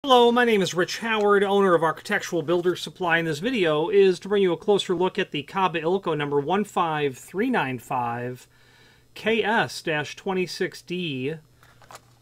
Hello, my name is Rich Howard, owner of Architectural Builder Supply, and this video is to bring you a closer look at the Kaba Ilco number 15395 KS-26D.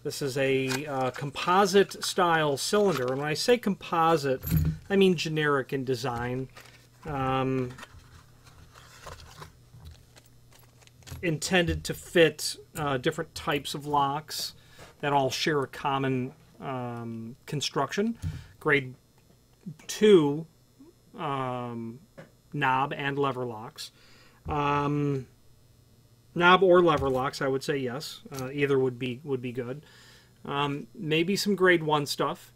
This is a composite style cylinder, and when I say composite, I mean generic in design. Intended to fit different types of locks that all share a common construction. Grade 2 knob and lever locks. Knob or lever locks, I would say yes. Either would be good. Maybe some grade 1 stuff.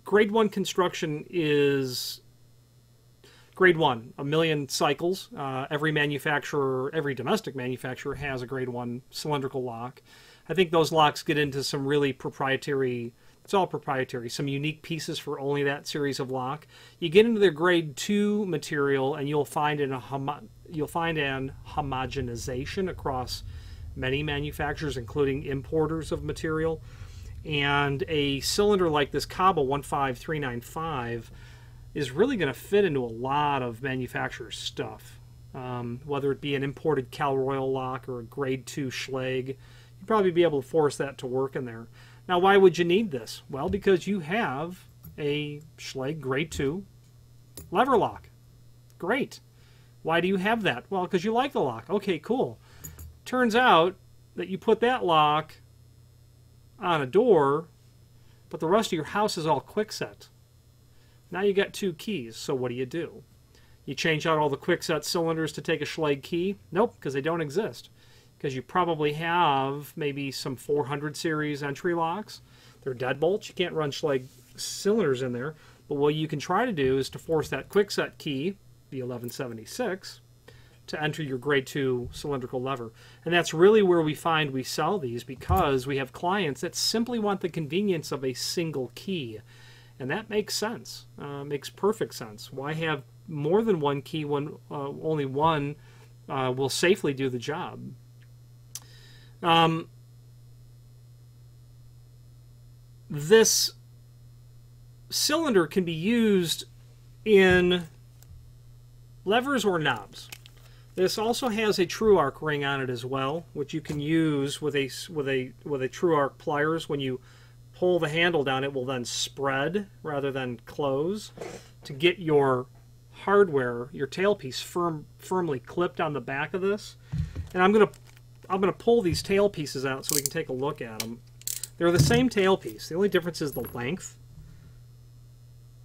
Grade 1 construction is grade 1, a million cycles. Every manufacturer, every domestic manufacturer has a grade 1 cylindrical lock. I think those locks get into some really proprietary, it's all proprietary, some unique pieces for only that series of lock. You get into their grade 2 material and you'll find an homogenization across many manufacturers, including importers of material. And a cylinder like this Kaba 15395 is really going to fit into a lot of manufacturers' stuff. Whether it be an imported Cal Royal lock or a grade 2 Schlage, you'd probably be able to force that to work in there. Now, why would you need this? Well, because you have a Schlage grade 2 lever lock. Great. Why do you have that? Well, because you like the lock. Okay, cool. Turns out that you put that lock on a door, but the rest of your house is all Kwikset. Now you got 2 keys, so what do? You change out all the Kwikset cylinders to take a Schlage key? Nope, because they don't exist. Because you probably have maybe some 400 series entry locks. They're deadbolts. You can't run Schlage cylinders in there. But what you can try to do is to force that Kwikset key, the 1176, to enter your grade 2 cylindrical lever. And that's really where we find we sell these, because we have clients that simply want the convenience of a single key. And that makes sense. Makes perfect sense. Why have more than one key when only one will safely do the job? This cylinder can be used in levers or knobs. This also has a true arc ring on it as well, which you can use with a true arc pliers. When you pull the handle down, it will then spread rather than close to get your hardware, your tailpiece, firmly clipped on the back of this. And I'm gonna pull these tail pieces out so we can take a look at them. They're the same tailpiece. The only difference is the length.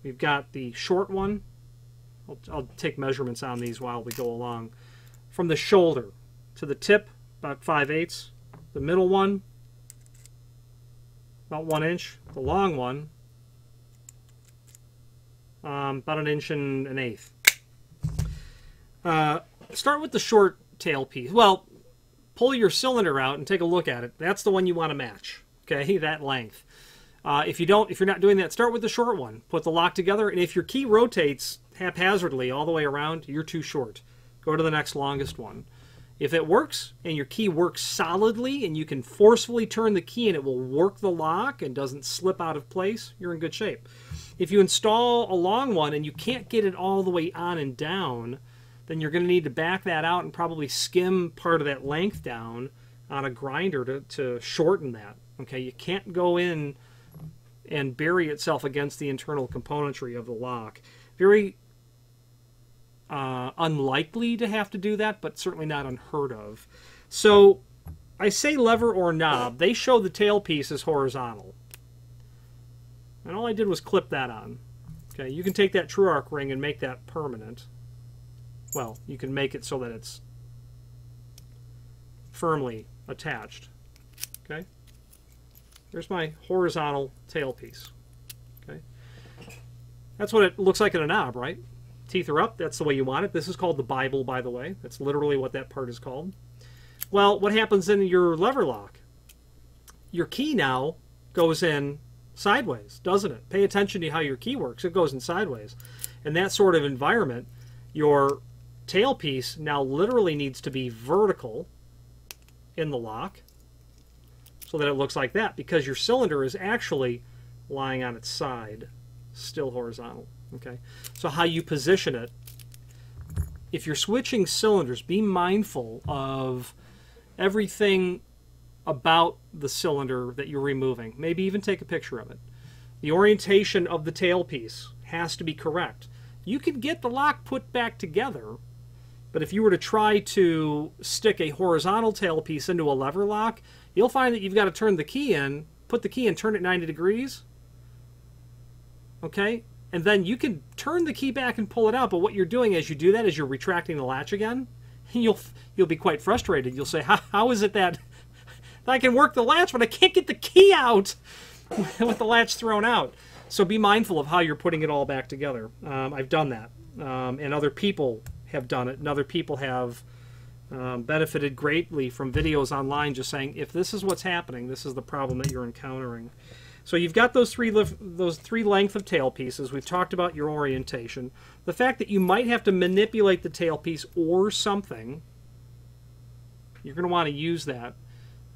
We've got the short one. I'll take measurements on these while we go along. From the shoulder to the tip, about 5/8. The middle one, about 1 inch. The long one, about 1 1/8 inches. Start with the short tailpiece. Well, pull your cylinder out and take a look at it. That's the one you want to match. Okay, that length. If you're not doing that, start with the short one. Put the lock together, and if your key rotates haphazardly all the way around, you're too short. Go to the next longest one. If it works and your key works solidly and you can forcefully turn the key and it will work the lock and doesn't slip out of place, you're in good shape. If you install a long one and you can't get it all the way on and down, then you're going to need to back that out and probably skim part of that length down on a grinder to shorten that. Okay, you can't go in and bury itself against the internal componentry of the lock. Very unlikely to have to do that, but certainly not unheard of. So I say lever or knob. They show the tailpiece as horizontal. And all I did was clip that on. Okay, you can take that true arc ring and make that permanent. Well, you can make it so that it's firmly attached. Okay, there's my horizontal tailpiece. Okay, that's what it looks like in a knob, right? Teeth are up. That's the way you want it. This is called the Bible, by the way. That's literally what that part is called. Well, what happens in your lever lock? Your key now goes in sideways, doesn't it? Pay attention to how your key works. It goes in sideways. In that sort of environment, your tailpiece now literally needs to be vertical in the lock. So so that it looks like that, because your cylinder is actually lying on its side, still horizontal. Okay, so how you position it, if you're switching cylinders, be mindful of everything about the cylinder that you're removing. Maybe even take a picture of it. The orientation of the tailpiece has to be correct. You can get the lock put back together, but if you were to try to stick a horizontal tailpiece into a lever lock, you'll find that you've got to turn the key in, put the key in, turn it 90 degrees. Okay? And then you can turn the key back and pull it out, but what you're doing as you do that is you're retracting the latch again. You'll be quite frustrated. You'll say, how is it that I can work the latch, but I can't get the key out with the latch thrown out? So be mindful of how you're putting it all back together. I've done that, and other people have done it, and other people have benefited greatly from videos online just saying, if this is what's happening, this is the problem that you're encountering. So you've got those three length of tail pieces. We've talked about your orientation. The fact that you might have to manipulate the tailpiece or something, you're going to want to use that.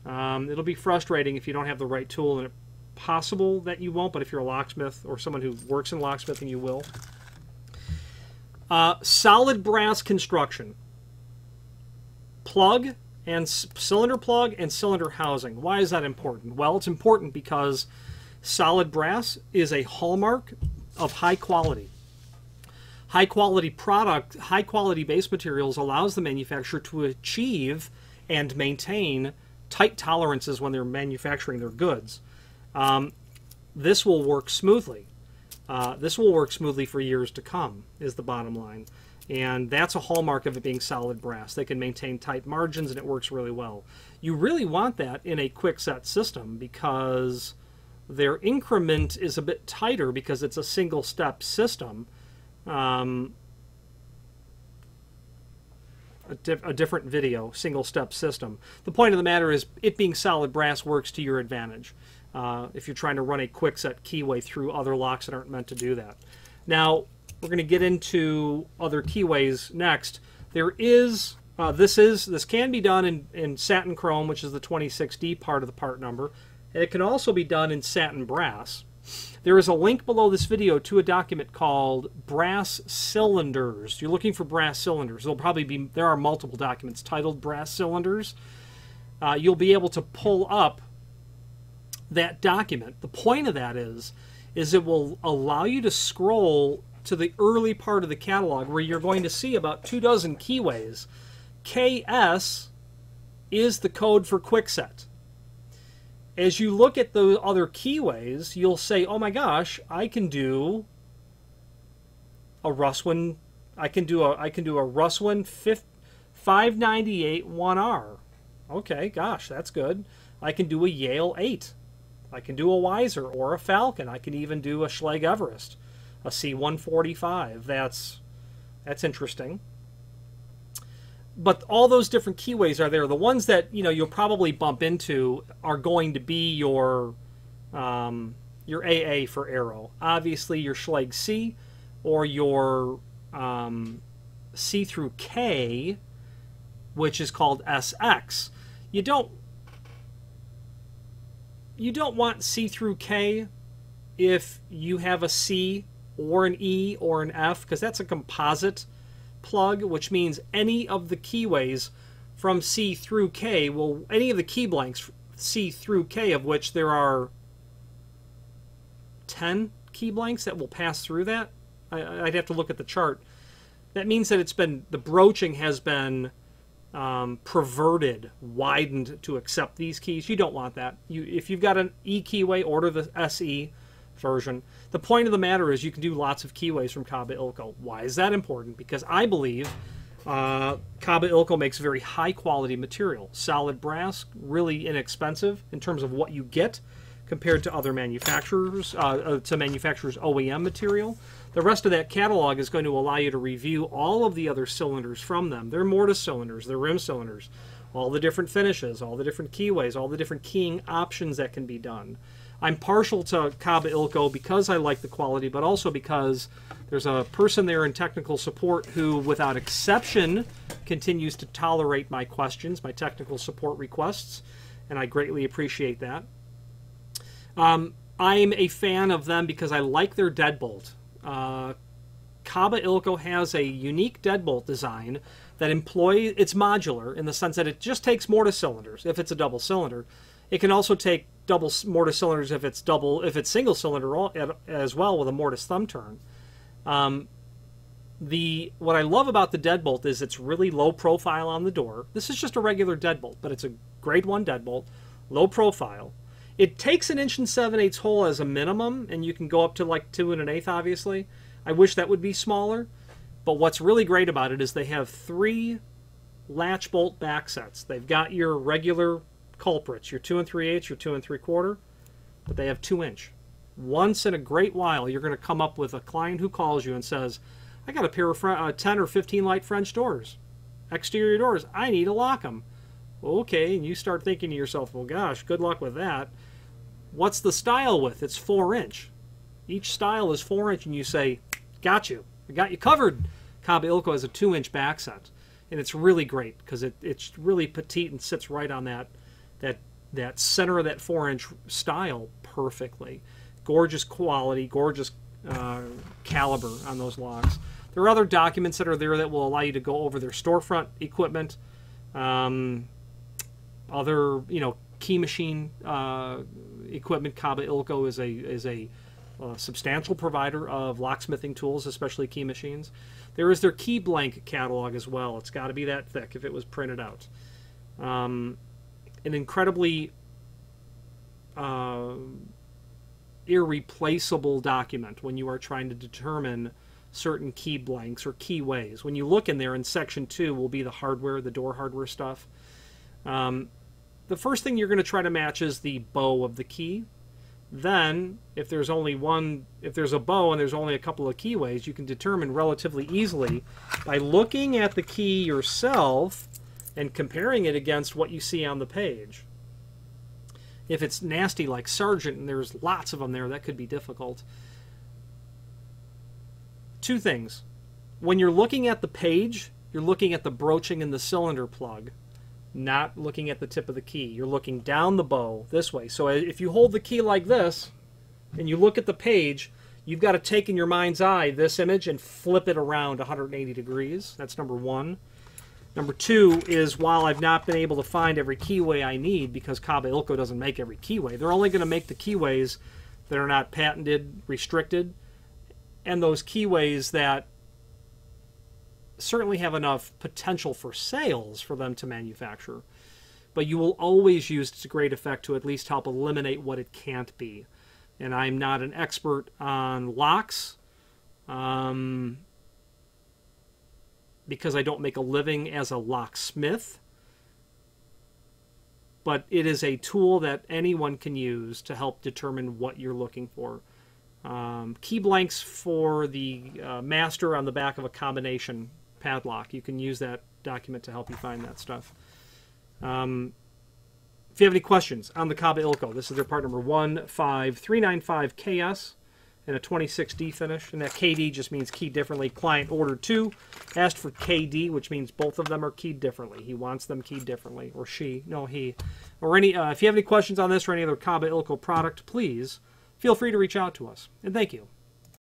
It'll be frustrating if you don't have the right tool, and it's possible that you won't, but if you're a locksmith or someone who works in locksmithing, you will. Solid brass construction. Plug and cylinder plug and cylinder housing. Why is that important? Well, it's important because solid brass is a hallmark of high quality. High quality product, high quality base materials allows the manufacturer to achieve and maintain tight tolerances when they're manufacturing their goods. This will work smoothly. This will work smoothly for years to come, is the bottom line. And that's a hallmark of it being solid brass. They can maintain tight margins, and it works really well. You really want that in a Kwikset system because their increment is a bit tighter because it's a single-step system. A different video, single-step system. The point of the matter is it being solid brass works to your advantage if you're trying to run a Kwikset Keyway through other locks that aren't meant to do that. Now, we're going to get into other Keyways next. There is, this can be done in satin chrome, which is the 26D part of the part number, and it can also be done in satin brass. There is a link below this video to a document called Brass Cylinders. You're looking for brass cylinders. There are multiple documents titled Brass Cylinders. You'll be able to pull up that document. The point of that is it will allow you to scroll to the early part of the catalog where you're going to see about 24 Keyways. KS is the code for Kwikset. As you look at the other Keyways, you'll say, oh my gosh, I can do a Russwin, I can do a Russwin 598 1R. Okay, gosh, that's good. I can do a Yale 8. I can do a Weiser or a Falcon. I can even do a Schlage Everest, a C145. That's interesting. But all those different Keyways are there. The ones that you'll probably bump into are going to be your AA for arrow. Obviously, your Schlage C or your C through K, which is called SX. You don't want C through K if you have a C or an E or an F, because that's a composite plug, which means any of the Keyways from C through K will, any of the key blanks C through K, of which there are 10 key blanks that will pass through that. I'd have to look at the chart. That means that the broaching has been perverted, widened to accept these keys. You don't want that. If you've got an E Keyway, order the SE version. The point of the matter is you can do lots of Keyways from Kaba Ilco. Why is that important? Because I believe Kaba Ilco makes very high quality material. Solid brass, really inexpensive in terms of what you get compared to other manufacturers, to manufacturers' OEM material. The rest of that catalog is going to allow you to review all of the other cylinders from them. Their mortise cylinders, their rim cylinders, all the different finishes, all the different Keyways, all the different keying options that can be done. I'm partial to Kaba Ilco because I like the quality, but also because there's a person there in technical support who, without exception, continues to tolerate my questions, my technical support requests. and I greatly appreciate that. I'm a fan of them because I like their deadbolt. Kaba Ilco has a unique deadbolt design that it's modular in the sense that it just takes mortise cylinders if it's a double cylinder. It can also take double mortise cylinders if it's single cylinder as well with a mortise thumb turn. What I love about the deadbolt is it's really low profile on the door. This is just a regular deadbolt, but it's a grade 1 deadbolt, low profile. It takes 1 7/8 inch hole as a minimum, and you can go up to like 2 1/8, obviously. I wish that would be smaller, but what's really great about it is they have 3 latch bolt back sets. They've got your regular culprits, your 2 3/8, your 2 3/4, but they have 2 inch. Once in a great while, you're going to come up with a client who calls you and says, I got a pair of 10 or 15 light French doors, exterior doors. I need to lock them. Okay, and you start thinking to yourself, well, gosh, good luck with that. What's the style width? It's 4 inch. Each style is 4 inch, and you say, got you. I got you covered. Kaba Ilco has a 2 inch back set, and it's really great because it's really petite and sits right on that center of that 4 inch style perfectly. Gorgeous quality, gorgeous caliber on those locks. There are other documents that are there that will allow you to go over their storefront equipment, other key machine equipment. Kaba Ilco is a substantial provider of locksmithing tools, especially key machines. There is their key blank catalog as well. It's got to be that thick if it was printed out. An incredibly irreplaceable document when you are trying to determine certain key blanks or keyways. When you look in there, in section 2 will be the hardware, the door hardware stuff. The first thing you're going to try to match is the bow of the key. Then, if there's a bow and there's only a couple of keyways, you can determine relatively easily by looking at the key yourself and comparing it against what you see on the page. If it's nasty like Sargent and there's lots of them there, that could be difficult. 2 things. When you're looking at the page, you're looking at the broaching and the cylinder plug, not looking at the tip of the key. You're looking down the bow this way. So if you hold the key like this and you look at the page, you've got to take in your mind's eye this image and flip it around 180 degrees. That's number 1. Number 2 is, while I've not been able to find every keyway I need, because Kaba Ilco doesn't make every keyway, they're only going to make the keyways that are not patented, restricted, and those keyways that certainly have enough potential for sales for them to manufacture. But you will always use it to great effect to at least help eliminate what it can't be. And I'm not an expert on locks, because I don't make a living as a locksmith. But it is a tool that anyone can use to help determine what you're looking for. Key blanks for the master on the back of a combination padlock. You can use that document to help you find that stuff. If you have any questions on the Kaba Ilco, this is their part number 15395KS and a 26D finish. And that KD just means keyed differently. Client ordered 2, asked for KD, which means both of them are keyed differently. He wants them keyed differently, or she, no, he. Or any. If you have any questions on this or any other Kaba Ilco product, please feel free to reach out to us. And thank you.